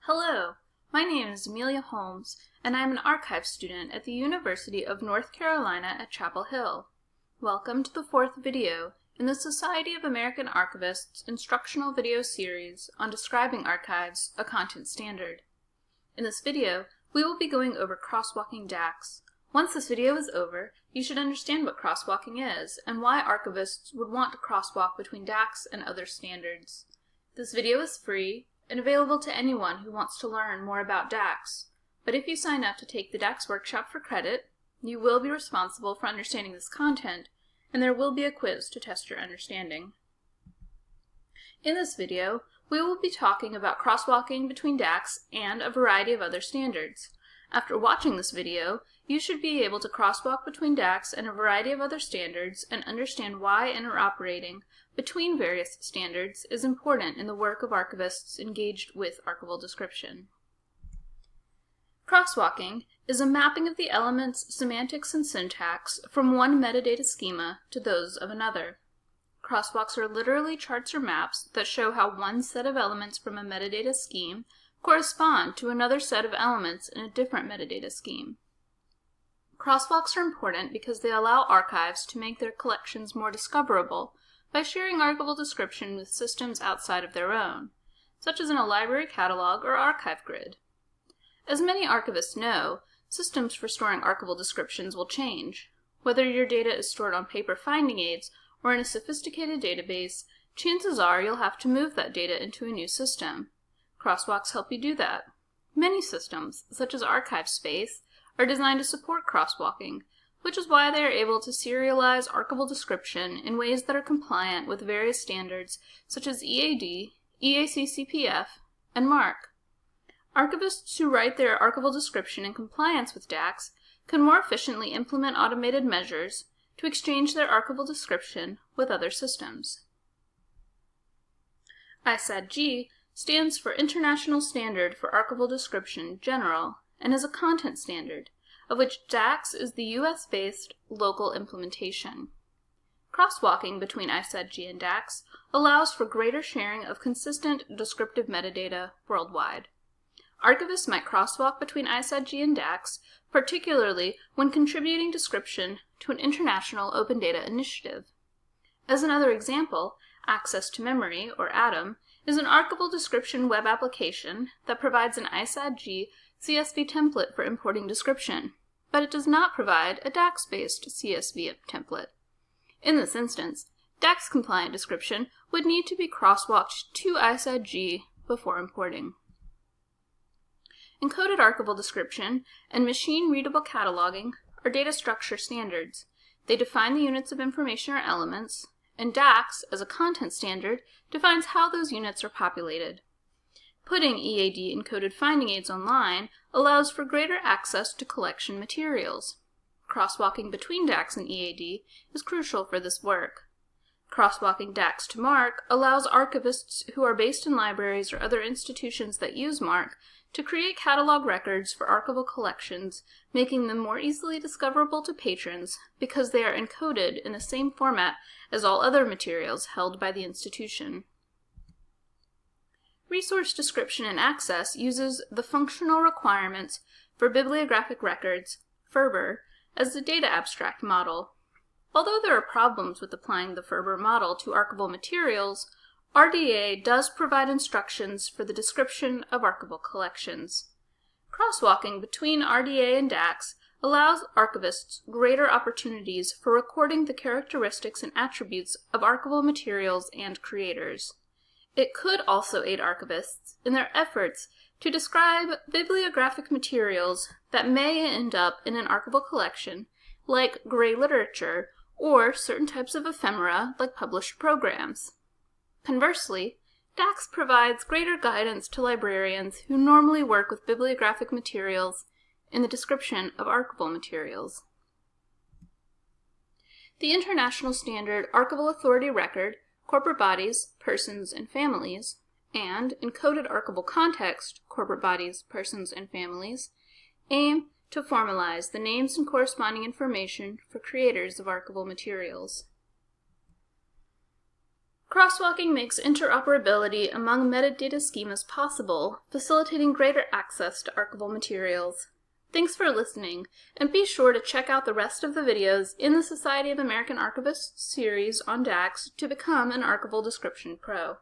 Hello, my name is Amelia Holmes, and I'm an archive student at the University of North Carolina at Chapel Hill. Welcome to the fourth video in the Society of American Archivists instructional video series on Describing Archives, a Content Standard. In this video, we will be going over crosswalking DACS. Once this video is over, you should understand what crosswalking is and why archivists would want to crosswalk between DACS and other standards. This video is free and available to anyone who wants to learn more about DACS. But if you sign up to take the DACS workshop for credit, you will be responsible for understanding this content, and there will be a quiz to test your understanding. In this video, we will be talking about crosswalking between DACS and a variety of other standards. After watching this video, you should be able to crosswalk between DACS and a variety of other standards and understand why interoperating between various standards is important in the work of archivists engaged with archival description. Crosswalking is a mapping of the elements, semantics, and syntax from one metadata schema to those of another. Crosswalks are literally charts or maps that show how one set of elements from a metadata scheme correspond to another set of elements in a different metadata scheme. Crosswalks are important because they allow archives to make their collections more discoverable by sharing archival description with systems outside of their own, such as in a library catalog or archive grid. As many archivists know, systems for storing archival descriptions will change. Whether your data is stored on paper finding aids or in a sophisticated database, chances are you'll have to move that data into a new system. Crosswalks help you do that. Many systems, such as ArchiveSpace, are designed to support crosswalking, which is why they are able to serialize archival description in ways that are compliant with various standards such as EAD, EACCPF, and MARC. Archivists who write their archival description in compliance with DACS can more efficiently implement automated measures to exchange their archival description with other systems. ISAD-G stands for International Standard for Archival Description General and is a content standard, of which DACS is the US-based local implementation. Crosswalking between ISAD-G and DACS allows for greater sharing of consistent descriptive metadata worldwide. Archivists might crosswalk between ISAD-G and DACS, particularly when contributing description to an international open data initiative. As another example, Access to Memory, or ATOM, is an archival description web application that provides an ISAD-G CSV template for importing description, but it does not provide a DACS-based CSV template. In this instance, DACS-compliant description would need to be crosswalked to ISAD-G before importing. Encoded archival description and machine-readable cataloging are data structure standards. They define the units of information or elements, and DACS, as a content standard, defines how those units are populated. Putting EAD encoded finding aids online allows for greater access to collection materials. Crosswalking between DACS and EAD is crucial for this work. Crosswalking DACS to MARC allows archivists who are based in libraries or other institutions that use MARC to create catalog records for archival collections, making them more easily discoverable to patrons because they are encoded in the same format as all other materials held by the institution. Resource Description and Access uses the Functional Requirements for Bibliographic Records, FRBR, as the data abstract model. Although there are problems with applying the FRBR model to archival materials, RDA does provide instructions for the description of archival collections. Crosswalking between RDA and DACS allows archivists greater opportunities for recording the characteristics and attributes of archival materials and creators. It could also aid archivists in their efforts to describe bibliographic materials that may end up in an archival collection, like gray literature, or certain types of ephemera, like published programs. Conversely, DACS provides greater guidance to librarians who normally work with bibliographic materials in the description of archival materials. The International Standard Archival Authority Record, Corporate Bodies, Persons, and Families, and Encoded Archival Context, Corporate Bodies, Persons, and Families, aim to formalize the names and corresponding information for creators of archival materials. Crosswalking makes interoperability among metadata schemas possible, facilitating greater access to archival materials. Thanks for listening, and be sure to check out the rest of the videos in the Society of American Archivists series on DACS to become an Archival Description Pro.